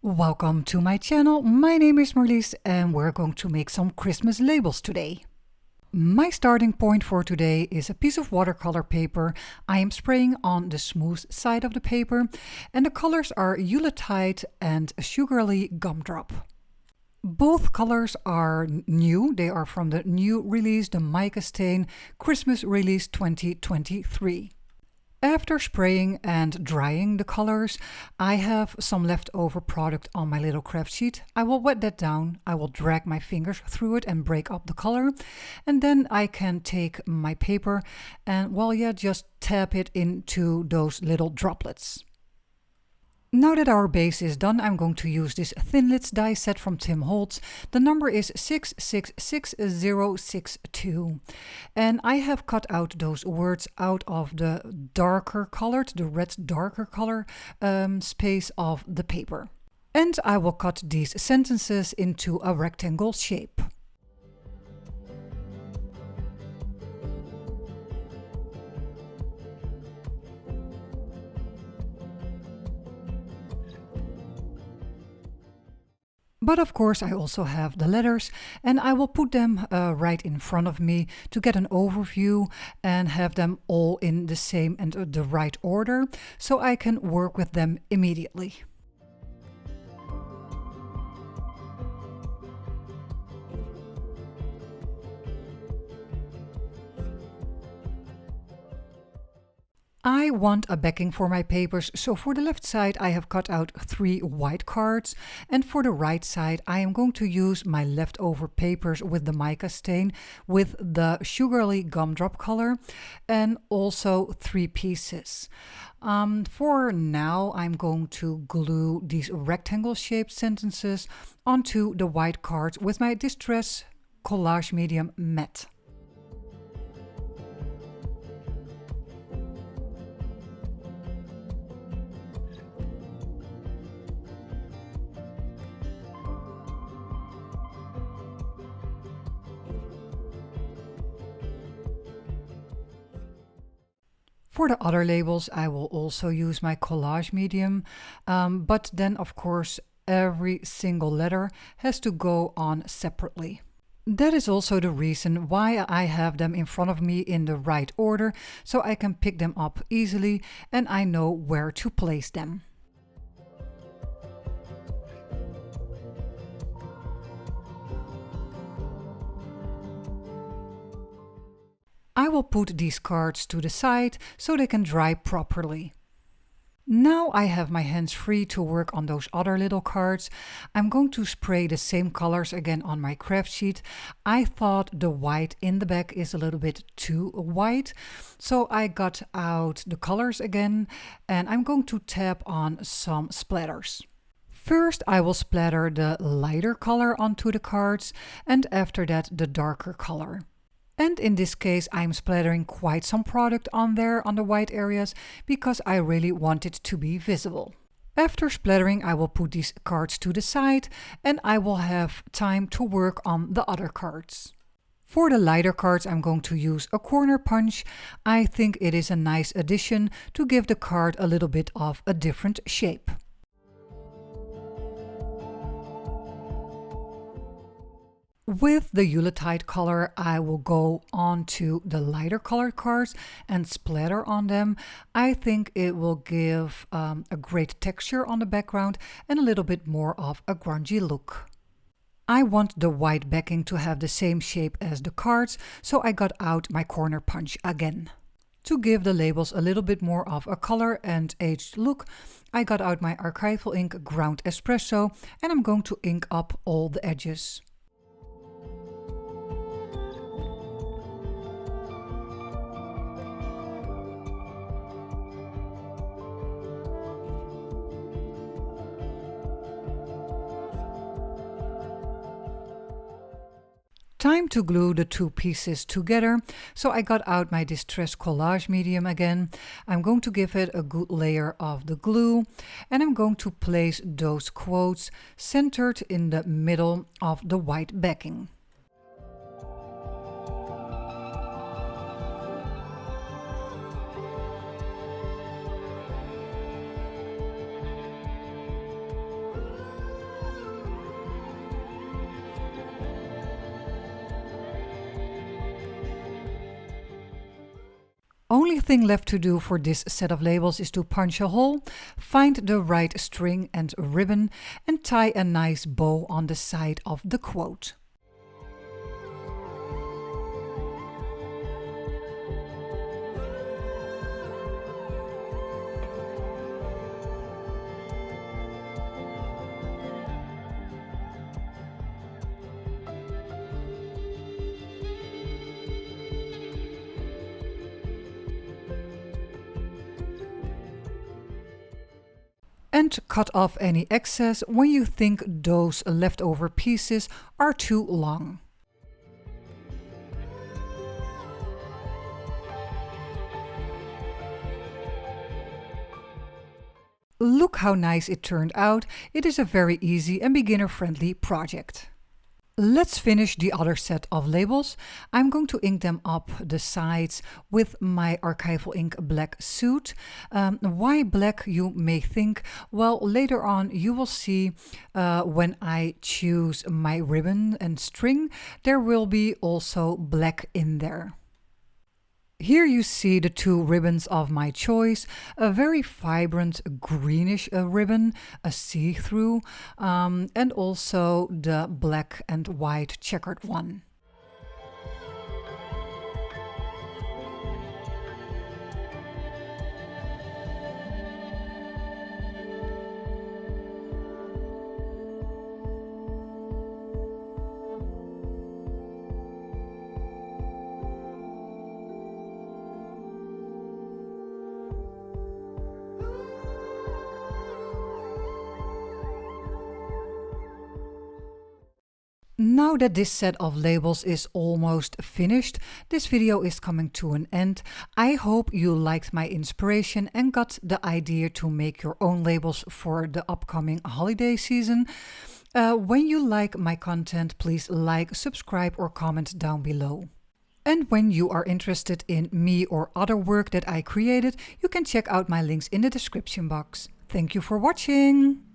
Welcome to my channel. My name is Marlies and we're going to make some Christmas labels today. My starting point for today is a piece of watercolor paper. I am spraying on the smooth side of the paper and the colors are Yuletide and Sugarly Gumdrop. Both colors are new. They are from the new release, the Mica Stain Christmas Release 2023. After spraying and drying the colors, I have some leftover product on my little craft sheet. I will wet that down. I will drag my fingers through it and break up the color. And then I can take my paper and, just tap it into those little droplets. Now that our base is done, I'm going to use this thin lids die set from Tim Holtz. The number is 666062. And I have cut out those words out of the darker colored, the red darker color space of the paper. And I will cut these sentences into a rectangle shape. But of course I also have the letters and I will put them right in front of me to get an overview and have them all in the same and the right order so I can work with them immediately. I want a backing for my papers, so for the left side I have cut out 3 white cards, and for the right side I am going to use my leftover papers with the mica stain with the Sugarly Gumdrop color and also 3 pieces. For now I'm going to glue these rectangle shaped sentences onto the white cards with my Distress Collage Medium Matte. For the other labels, I will also use my collage medium, but then of course every single letter has to go on separately. That is also the reason why I have them in front of me in the right order, so I can pick them up easily and I know where to place them. I will put these cards to the side so they can dry properly. Now I have my hands free to work on those other little cards. I'm going to spray the same colors again on my craft sheet. I thought the white in the back is a little bit too white, so I got out the colors again and I'm going to tap on some splatters. First I will splatter the lighter color onto the cards and after that the darker color. And in this case I'm splattering quite some product on there on the white areas because I really want it to be visible. After splattering I will put these cards to the side and I will have time to work on the other cards. For the lighter cards I'm going to use a corner punch. I think it is a nice addition to give the card a little bit of a different shape. With the Yuletide color, I will go on to the lighter colored cards and splatter on them. I think it will give a great texture on the background and a little bit more of a grungy look. I want the white backing to have the same shape as the cards, so I got out my corner punch again. To give the labels a little bit more of a color and aged look, I got out my Archival ink Ground Espresso and I'm going to ink up all the edges. Time to glue the 2 pieces together, so I got out my Distress Collage Medium again. I'm going to give it a good layer of the glue and I'm going to place those quotes centered in the middle of the white backing. Only thing left to do for this set of labels is to punch a hole, find the right string and ribbon, and tie a nice bow on the side of the quote. And cut off any excess when you think those leftover pieces are too long. Look how nice it turned out. It is a very easy and beginner-friendly project. Let's finish the other set of labels. I'm going to ink them up the sides with my Archival ink black suit. Why black, you may think? Well, later on you will see when I choose my ribbon and string, there will be also black in there. Here you see the two ribbons of my choice, a very vibrant greenish ribbon, a see-through, and also the black and white checkered one. Now that this set of labels is almost finished, this video is coming to an end. I hope you liked my inspiration and got the idea to make your own labels for the upcoming holiday season. When you like my content, please like, subscribe or comment down below. And when you are interested in me or other work that I created, you can check out my links in the description box. Thank you for watching!